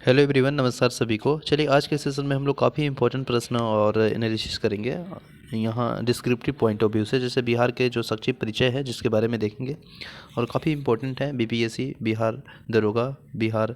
Hello everyone, नमस्कार सभी को। चलिए आज के सेशन में हम लोग काफ़ी इंपॉर्टेंट प्रश्न और एनालिसिस करेंगे यहाँ डिस्क्रिप्टिव पॉइंट ऑफ व्यू से। जैसे बिहार के जो संक्षिप्त परिचय है जिसके बारे में देखेंगे और काफ़ी इंपॉर्टेंट है बीपीएससी, बिहार दरोगा, बिहार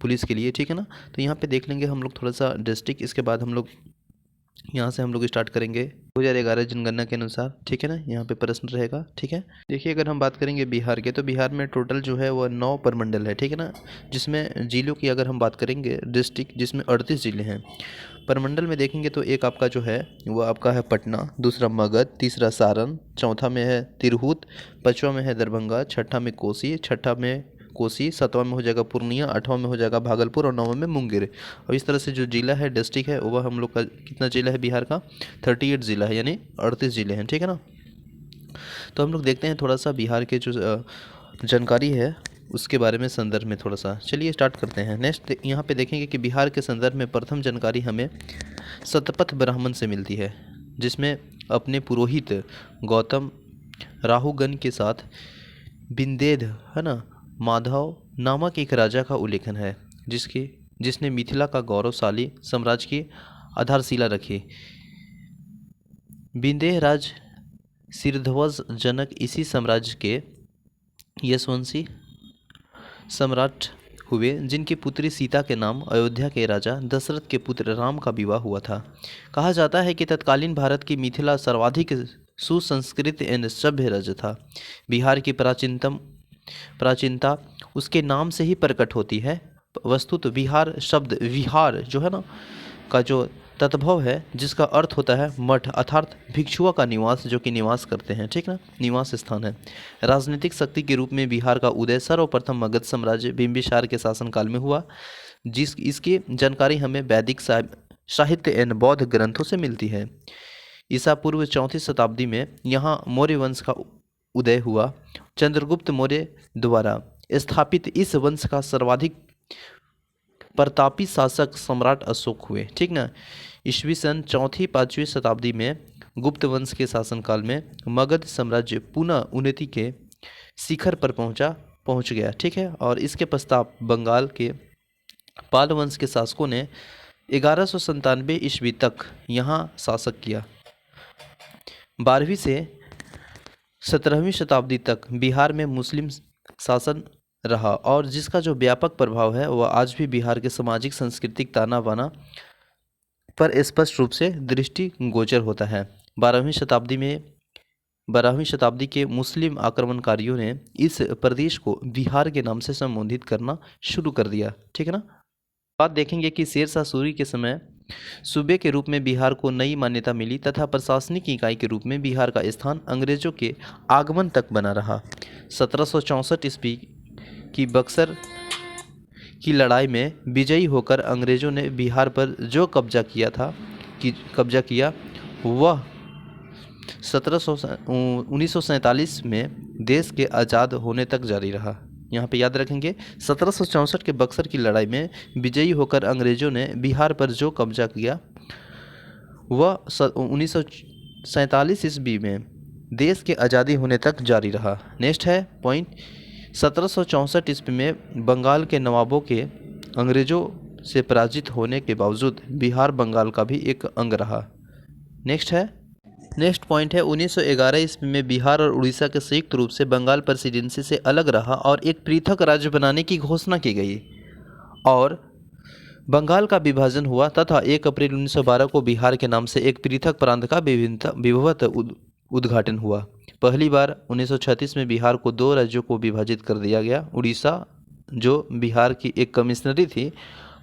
पुलिस के लिए, ठीक है ना। तो यहाँ पे देख लेंगे हम लोग थोड़ा सा डिस्ट्रिक्ट। इसके बाद हम लोग यहाँ से हम लोग स्टार्ट करेंगे 2011 जनगणना के अनुसार, ठीक है ना। यहाँ पे प्रश्न रहेगा, ठीक है। देखिए अगर हम बात करेंगे बिहार के, तो बिहार में टोटल जो है वह 9 प्रमंडल है, ठीक है ना। जिसमें जिलों की अगर हम बात करेंगे, डिस्ट्रिक्ट जिसमें 38 जिले हैं। प्रमंडल में देखेंगे तो एक आपका जो है वो आपका है पटना, दूसरा मगध, तीसरा सारण, चौथा में है तिरहुत, पाँचवा में है दरभंगा, छठा में कोसी, सातवां में हो जाएगा पूर्णिया, आठवां में हो जाएगा भागलपुर और नौवां में मुंगेर। और इस तरह से जो जिला है, डिस्ट्रिक्ट है, वह हम लोग का कितना जिला है बिहार का, 38 जिला है, यानी 38 जिले हैं, ठीक है ना। तो हम लोग देखते हैं थोड़ा सा बिहार के जो जानकारी है उसके बारे में संदर्भ में थोड़ा सा। चलिए स्टार्ट करते हैं। नेक्स्ट यहाँ पे देखेंगे कि बिहार के संदर्भ में प्रथम जानकारी हमें शतपथ ब्राह्मण से मिलती है, जिसमें अपने पुरोहित गौतम राहुगण के साथ विंदेध, है ना, माधव नामक एक राजा का उल्लेखन है, जिसने मिथिला का गौरवशाली साम्राज्य की आधारशिला रखी। विंदेह राज सिरध्वज जनक इसी साम्राज्य के यशवंशी सम्राट हुए, जिनकी पुत्री सीता के नाम अयोध्या के राजा दशरथ के पुत्र राम का विवाह हुआ था। कहा जाता है कि तत्कालीन भारत की मिथिला सर्वाधिक सुसंस्कृत एवं सभ्य राज्य था। बिहार की प्राचीनता उसके नाम से ही प्रकट होती है। वस्तुत बिहार शब्द विहार जो है ना का जो तद्भव है, जिसका अर्थ होता है मठ, अर्थात भिक्षुओं का निवास, जो कि निवास करते हैं, ठीक ना, निवास स्थान है। राजनीतिक शक्ति के रूप में बिहार का उदय सर्वप्रथम मगध साम्राज्य बिंबिसार के शासनकाल में हुआ। इसकी जानकारी हमें वैदिक साहित्य एवं बौद्ध ग्रंथों से मिलती है। ईसा पूर्व 34 शताब्दी में यहाँ मौर्य वंश का उदय हुआ। चंद्रगुप्त मौर्य द्वारा स्थापित इस वंश का सर्वाधिक प्रतापी शासक सम्राट अशोक हुए, ठीक ना। ईस्वी सन 4वीं-5वीं शताब्दी में गुप्त वंश के शासनकाल में मगध साम्राज्य पुनः उन्नति के शिखर पर पहुंच गया, ठीक है। और इसके पश्चात बंगाल के पाल वंश के शासकों ने 1197 ईस्वी तक यहाँ शासक किया। 12वीं से 17वीं शताब्दी तक बिहार में मुस्लिम शासन रहा, और जिसका जो व्यापक प्रभाव है वह आज भी बिहार के सामाजिक सांस्कृतिक ताना बाना पर स्पष्ट रूप से दृष्टिगोचर होता है। 12वीं शताब्दी के मुस्लिम आक्रमणकारियों ने इस प्रदेश को बिहार के नाम से संबोधित करना शुरू कर दिया, ठीक है ना। बात देखेंगे कि शेर शाह सूरी के समय सूबे के रूप में बिहार को नई मान्यता मिली तथा प्रशासनिक इकाई के रूप में बिहार का स्थान अंग्रेजों के आगमन तक बना रहा। 1764 ईस्वी की बक्सर की लड़ाई में विजयी होकर अंग्रेजों ने बिहार पर जो कब्जा किया वह 1947 में देश के आज़ाद होने तक जारी रहा। यहाँ पे याद रखेंगे, 1764 के बक्सर की लड़ाई में विजयी होकर अंग्रेजों ने बिहार पर जो कब्जा किया वह 1947 ईस्वी में देश के आज़ादी होने तक जारी रहा। नेक्स्ट है पॉइंट, 1764 ईस्वी में बंगाल के नवाबों के अंग्रेजों से पराजित होने के बावजूद बिहार बंगाल का भी एक अंग रहा। नेक्स्ट पॉइंट है 1911 ईस्वी में बिहार और उड़ीसा के संयुक्त रूप से बंगाल प्रेसिडेंसी से अलग रहा और एक पृथक राज्य बनाने की घोषणा की गई, और बंगाल का विभाजन हुआ तथा 1 अप्रैल 1912 को बिहार के नाम से एक पृथक प्रांत का विधिवत उद्घाटन हुआ। पहली बार 1936 में बिहार को 2 राज्यों को विभाजित कर दिया गया। उड़ीसा, जो बिहार की एक कमिश्नरी थी,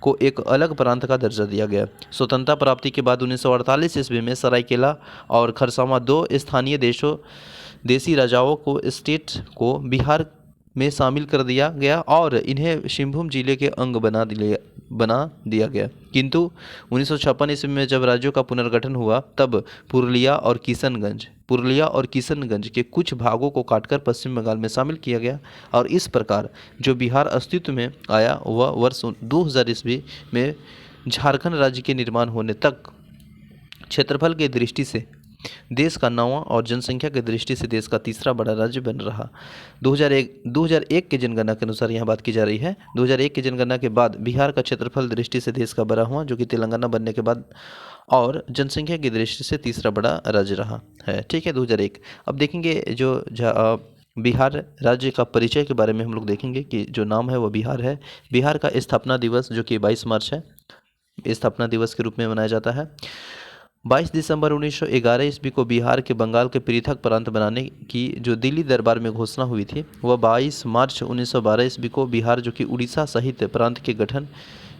को एक अलग प्रांत का दर्जा दिया गया। स्वतंत्रता प्राप्ति के बाद 1948 ईस्वी में सरायकेला और खरसावां 2 स्थानीय देसी राजाओं को स्टेट को बिहार में शामिल कर दिया गया और इन्हें सिंहभूम जिले के अंग बना दिया गया। किंतु 1956 ईस्वी में जब राज्यों का पुनर्गठन हुआ तब पुरुलिया और किशनगंज के कुछ भागों को काटकर पश्चिम बंगाल में शामिल किया गया, और इस प्रकार जो बिहार अस्तित्व में आया वह वर्ष 2000 ईस्वी में झारखंड राज्य के निर्माण होने तक क्षेत्रफल की दृष्टि से देश का 9वां और जनसंख्या की दृष्टि से देश का तीसरा बड़ा राज्य बन रहा। 2001 के जनगणना के अनुसार यहाँ बात की जा रही है। 2001 की जनगणना के बाद बिहार का क्षेत्रफल दृष्टि से देश का बड़ा हुआ, जो कि तेलंगाना बनने के बाद, और जनसंख्या की दृष्टि से तीसरा बड़ा राज्य रहा है। ठीक है, 2001। अब देखेंगे जो बिहार राज्य का परिचय के बारे में हम लोग देखेंगे कि जो नाम है वो बिहार है। बिहार का स्थापना दिवस जो कि 22 मार्च है, स्थापना दिवस के रूप में मनाया जाता है। 22 दिसंबर 1911 ईस्वी को बिहार के बंगाल के पृथक प्रांत बनाने की जो दिल्ली दरबार में घोषणा हुई थी, वह 22 मार्च 1912 ईस्वी को बिहार जो कि उड़ीसा सहित प्रांत के गठन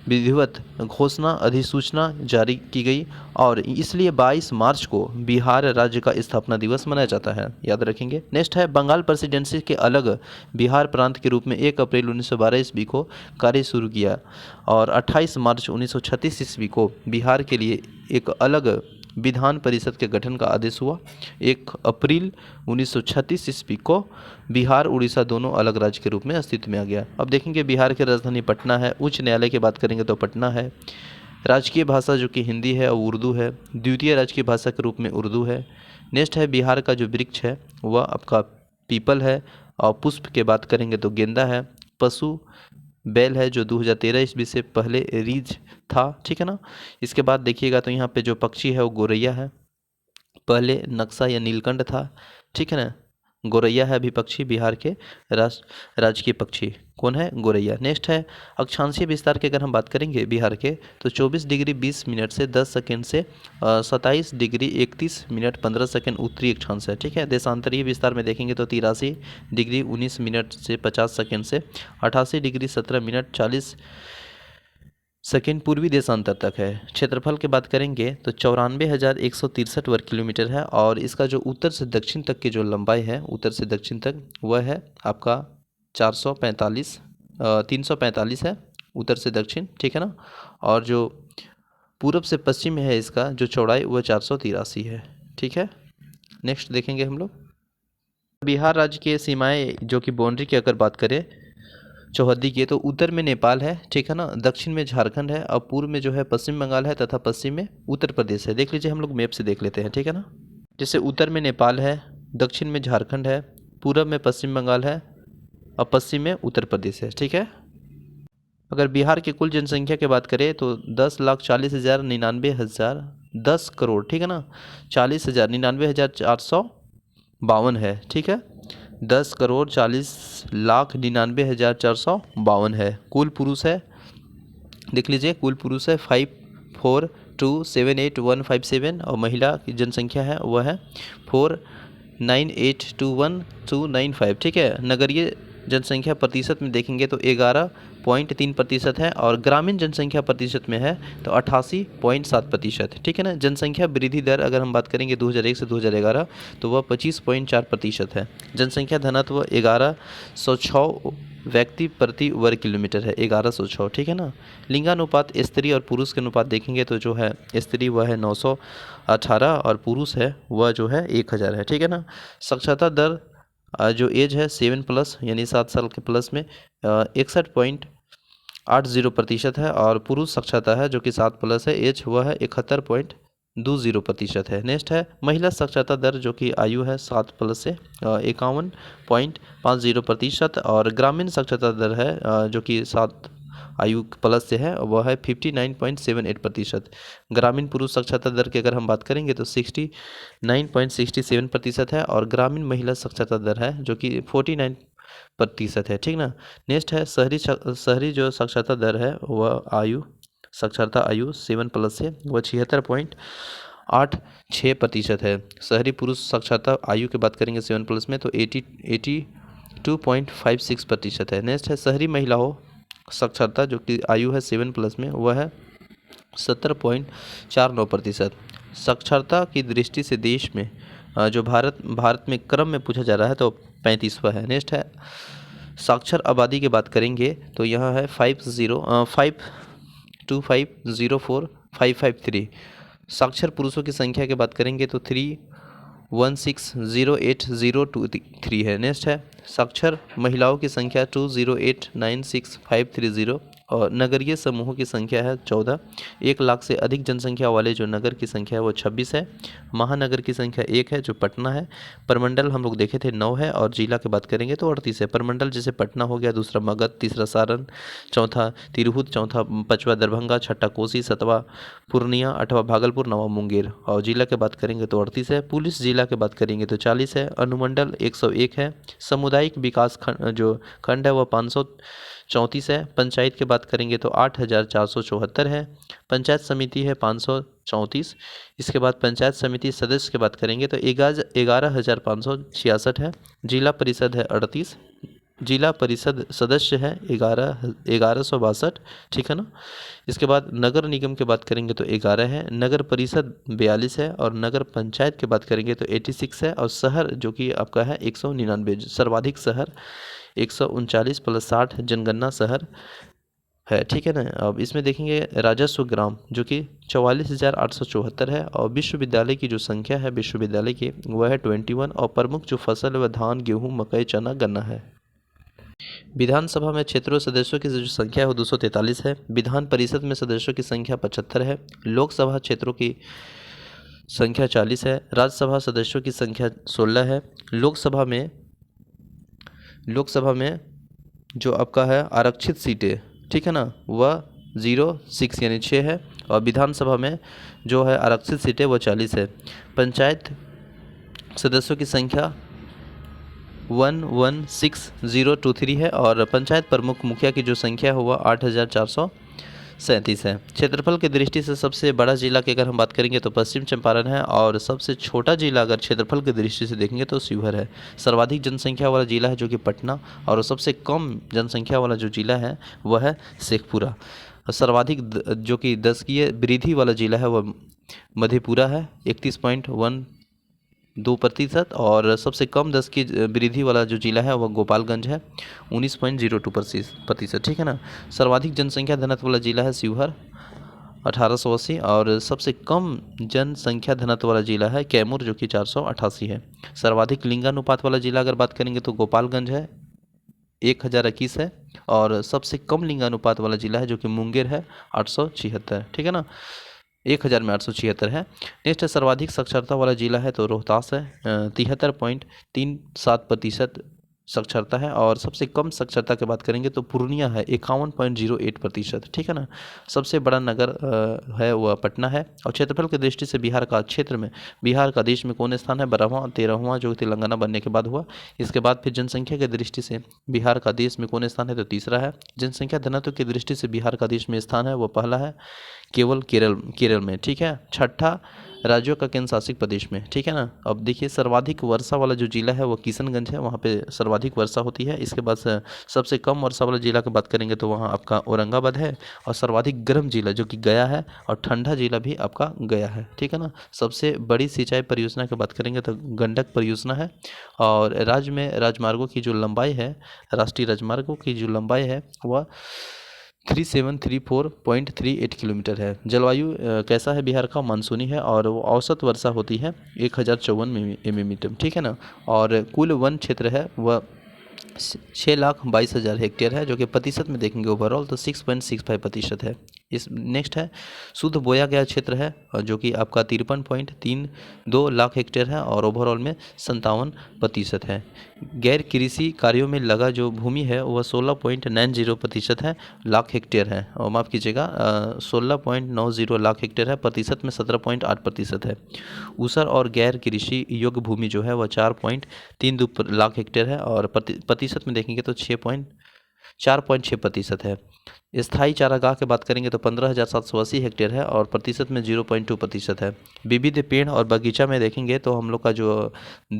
विधिवत घोषणा अधिसूचना जारी की गई, और इसलिए 22 मार्च को बिहार राज्य का स्थापना दिवस मनाया जाता है, याद रखेंगे। नेक्स्ट है बंगाल प्रेसिडेंसी के अलग बिहार प्रांत के रूप में 1 अप्रैल 1912 ईस्वी को कार्य शुरू किया, और 28 मार्च 1936 ईस्वी को बिहार के लिए एक अलग विधान परिषद के गठन का आदेश हुआ। 1 अप्रैल 1936 ईस्वी को बिहार उड़ीसा दोनों अलग राज्य के रूप में अस्तित्व में आ गया। अब देखेंगे बिहार की राजधानी पटना है। उच्च न्यायालय की बात करेंगे तो पटना है। राजकीय भाषा जो कि हिंदी है और उर्दू है। द्वितीय राजकीय भाषा के रूप में उर्दू है। नेक्स्ट है बिहार का जो वृक्ष है वह आपका पीपल है, और पुष्प की बात करेंगे तो गेंदा है। पशु बैल है जो 2013 ईस्वी से पहले रीछ था, ठीक है ना। इसके बाद देखिएगा तो यहाँ पे जो पक्षी है वो गोरैया है, पहले नक्शा या नीलकंठ था, ठीक है ना। गोरैया है अभी पक्षी, बिहार के राजकीय पक्षी कौन है? गोरैया। नेक्स्ट है अक्षांशीय विस्तार की अगर हम बात करेंगे बिहार के, तो 24 डिग्री 20 मिनट से 10 सेकेंड से 27 डिग्री 31 मिनट 15 सेकेंड उत्तरी अक्षांश है, ठीक है। देशांतरीय विस्तार में देखेंगे तो 83 डिग्री 19 मिनट से 50 सेकेंड से 88 डिग्री 17 मिनट 40 सेकेंड पूर्वी देशांतर तक है। क्षेत्रफल की बात करेंगे तो 94,163 वर्ग किलोमीटर है, और इसका जो उत्तर से दक्षिण तक की जो लंबाई है, उत्तर से दक्षिण तक, वह है आपका 345 है उत्तर से दक्षिण, ठीक है ना। और जो पूरब से पश्चिम में है इसका जो चौड़ाई वह 483 है, ठीक है। नेक्स्ट देखेंगे हम लोग बिहार राज्य की सीमाएं जो कि बाउंड्री की अगर बात करें चौहद्दी की, तो उत्तर में नेपाल है, ठीक है ना। दक्षिण में झारखंड है, और पूर्व में जो है पश्चिम बंगाल है, तथा पश्चिम में उत्तर प्रदेश है। देख लीजिए, हम लोग मैप से देख लेते हैं, ठीक है ना। जैसे उत्तर में नेपाल है, दक्षिण में झारखंड है, पूर्व में पश्चिम बंगाल है, और पश्चिम में उत्तर प्रदेश है, ठीक है। अगर बिहार की कुल जनसंख्या की बात करें तो 10,40,99,000 10 करोड़, ठीक है ना, 40,99,452 है, ठीक है। 10,40,99,452 है। कुल पुरुष है, देख लीजिए, कुल पुरुष है 54278,157, और महिला की जनसंख्या है वह है 49821,295, ठीक है। नगरीय जनसंख्या प्रतिशत में देखेंगे तो 11.3% है, और ग्रामीण जनसंख्या प्रतिशत में है तो 88.7%, ठीक है ना। जनसंख्या वृद्धि दर अगर हम बात करेंगे 2001 से 2011 तो वह 25.4% है। जनसंख्या घनत्व 1106 व्यक्ति प्रति वर्ग किलोमीटर है, 1106, ठीक है ना। लिंगानुपात स्त्री और पुरुष के अनुपात देखेंगे तो जो है स्त्री वह है 918 और पुरुष है वह जो है 1000 है, ठीक है ना। साक्षरता दर जो एज है 7+ यानी 7 साल के प्लस में 61.80% है, और पुरुष साक्षरता है जो कि 7+ है, एज हुआ है 71.20% है। नेक्स्ट है महिला साक्षरता दर जो कि आयु है 7+ से 51.50%, और ग्रामीण साक्षरता दर है जो कि 7 आयु प्लस से है वह है 59.78%। ग्रामीण पुरुष साक्षरता दर की अगर हम बात करेंगे तो 69.67% है, और ग्रामीण महिला साक्षरता दर है जो कि 49% है, ठीक ना। नेक्स्ट है शहरी जो साक्षरता दर है वह साक्षरता आयु 7+ से वह 76.86% है। शहरी पुरुष साक्षरता आयु की बात करेंगे 7+ में तो 82.56% है। नेक्स्ट है शहरी महिलाओं साक्षरता जो कि आयु है 7+ में वह है 70.49%। साक्षरता की दृष्टि से देश में जो भारत में क्रम में पूछा जा रहा है तो 35वां है। नेक्स्ट है साक्षर आबादी की बात करेंगे तो यहाँ है 52504,553। साक्षर पुरुषों की संख्या की बात करेंगे तो 316,080,203 है। नेक्स्ट है साक्षर महिलाओं की संख्या 208,96,530, और नगरीय समूहों की संख्या है 14। 1 लाख से अधिक जनसंख्या वाले जो नगर की संख्या है वो 26 है। महानगर की संख्या 1 है जो पटना है। प्रमंडल हम लोग देखे थे 9 है, और जिला की बात करेंगे तो 38 है। प्रमंडल जैसे पटना हो गया, दूसरा मगध, तीसरा सारण, चौथा तिरहुत, चौथा पाँचवा दरभंगा, छठा कोसी, सातवां पूर्णिया, आठवां भागलपुर, नौवां मुंगेर। और जिला की बात करेंगे तो 38 है। पुलिस जिला की बात करेंगे तो 40 है। अनुमंडल 101 है। सामुदायिक विकास खंड जो खंड है वह 534 है। पंचायत की बात करेंगे तो 8474 है। पंचायत समिति है 534। इसके बाद पंचायत समिति सदस्य की बात करेंगे तो 11,566 है। जिला परिषद है 38। जिला परिषद सदस्य है 1162, ठीक है ना। इसके बाद नगर निगम की बात करेंगे तो 11 है। नगर परिषद 42 है। और नगर पंचायत की बात करेंगे तो 86 है। और शहर जो कि आपका है 199, सर्वाधिक शहर 139 + 60 जनगणना शहर है, ठीक है ना। अब इसमें देखेंगे राजस्व ग्राम जो कि 44,874 है। और विश्वविद्यालय की जो संख्या है विश्वविद्यालय की वह है 21। और प्रमुख जो फसल व धान, गेहूँ, मकई, चना, गन्ना है। विधानसभा में क्षेत्रों सदस्यों की जो संख्या है वो 243 है। विधान परिषद में सदस्यों की संख्या 75 है। लोकसभा क्षेत्रों की संख्या 40 है। राज्यसभा सदस्यों की संख्या 16 है। लोकसभा में जो आपका है आरक्षित सीटें, ठीक है ना, वह 06 यानी 6 है। और विधानसभा में जो है आरक्षित सीटें वह 40 है। पंचायत सदस्यों की संख्या 116023 है। और पंचायत प्रमुख मुखिया की जो संख्या है वह 8437 है। क्षेत्रफल की दृष्टि से सबसे बड़ा जिला की अगर हम बात करेंगे तो पश्चिम चंपारण है। और सबसे छोटा जिला अगर क्षेत्रफल की दृष्टि से देखेंगे तो शिवहर है। सर्वाधिक जनसंख्या वाला जिला है जो कि पटना। और सबसे कम जनसंख्या वाला जो जिला है वह है शेखपुरा। सर्वाधिक जो कि दशकीय वृद्धि वाला जिला है वह मधेपुरा है 31.12%। और सबसे कम 10 की वृद्धि वाला जो जिला है वह गोपालगंज है 19.02%, ठीक है ना। सर्वाधिक जनसंख्या घनत्व वाला जिला है शिवहर 1880। और सबसे कम जनसंख्या घनत्व वाला जिला है कैमूर जो कि 488 है। सर्वाधिक लिंगानुपात वाला जिला अगर बात करेंगे तो गोपालगंज है 1021 है। और सबसे कम लिंगानुपात वाला जिला है जो कि मुंगेर है 876, ठीक है ना, 1000 में 876 है। नेक्स्ट है सर्वाधिक साक्षरता वाला जिला है तो रोहतास है 73.37% साक्षरता है। और सबसे कम साक्षरता की बात करेंगे तो पूर्णिया है 51.08%, ठीक है ना। सबसे बड़ा नगर है वह पटना है। और क्षेत्रफल की दृष्टि से बिहार का क्षेत्र में बिहार का देश में कौन स्थान है 12वां, 13वां जो तेलंगाना बनने के बाद हुआ। इसके बाद फिर जनसंख्या की दृष्टि से बिहार का देश में कौन स्थान है तो तीसरा है। जनसंख्या घनत्व की दृष्टि से बिहार का देश में स्थान है वो पहला है केवल केरल में, ठीक है। छठा राज्यों का केंद्र शासित प्रदेश में, ठीक है ना। अब देखिए सर्वाधिक वर्षा वाला जो जिला है वो किशनगंज है, वहाँ पे सर्वाधिक वर्षा होती है। इसके बाद सबसे कम वर्षा वाला जिला की बात करेंगे तो वहाँ आपका औरंगाबाद है। और सर्वाधिक गर्म जिला जो कि गया है। और ठंडा जिला भी आपका गया है, ठीक है ना। सबसे बड़ी सिंचाई परियोजना की बात करेंगे तो गंडक परियोजना है। और राज्य में राजमार्गों की जो लंबाई है, राष्ट्रीय राजमार्गों की जो लंबाई है वह 3734.38 किलोमीटर है। जलवायु कैसा है बिहार का, मानसूनी है। और वो औसत वर्षा होती है 1054 मिलीमीटर, ठीक है ना। और कुल वन क्षेत्र है वह 6,22,000 हेक्टेयर है जो कि प्रतिशत में देखेंगे ओवरऑल तो 6.65% है। इस नेक्स्ट है शुद्ध बोया गया क्षेत्र है जो कि आपका 53.32 लाख हेक्टेयर है। और ओवरऑल में 57% है। गैर कृषि कार्यों में लगा जो भूमि है वह 16.90% है, लाख हेक्टेयर है। और माफ़ कीजिएगा 16.90 लाख हेक्टेयर है, प्रतिशत में 17.8% है। ऊसर और गैर कृषि योग्य भूमि जो है वह 4.32 लाख हेक्टेयर है। और प्रतिशत में देखेंगे तो 4.6% है। स्थायी चारागाह की बात करेंगे तो 15,780 हेक्टेयर है। और प्रतिशत में 0.2% है। विविध पेड़ और बगीचा में देखेंगे तो हम लोग का जो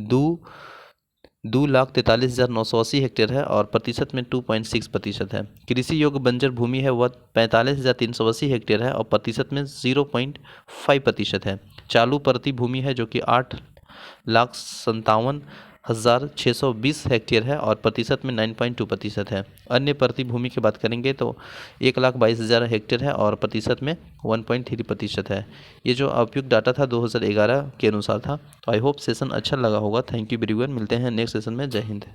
2,43,980 हेक्टेयर है। और प्रतिशत में 2.6% है। कृषि योग्य बंजर भूमि है वह 45,380 हेक्टेयर है। और प्रतिशत में 0.5% है। चालू प्रति भूमि है जो कि 8,57,620 हेक्टेयर है। और प्रतिशत में 9.2% है। अन्य प्रति भूमि की बात करेंगे तो 1,22,000 हेक्टेयर है। और प्रतिशत में 1.3% है। ये जो उपयुक्त डाटा था 2011 के अनुसार था। तो आई होप सेशन अच्छा लगा होगा। थैंक यू एवरीवन, मिलते हैं नेक्स्ट सेशन में। जय हिंद।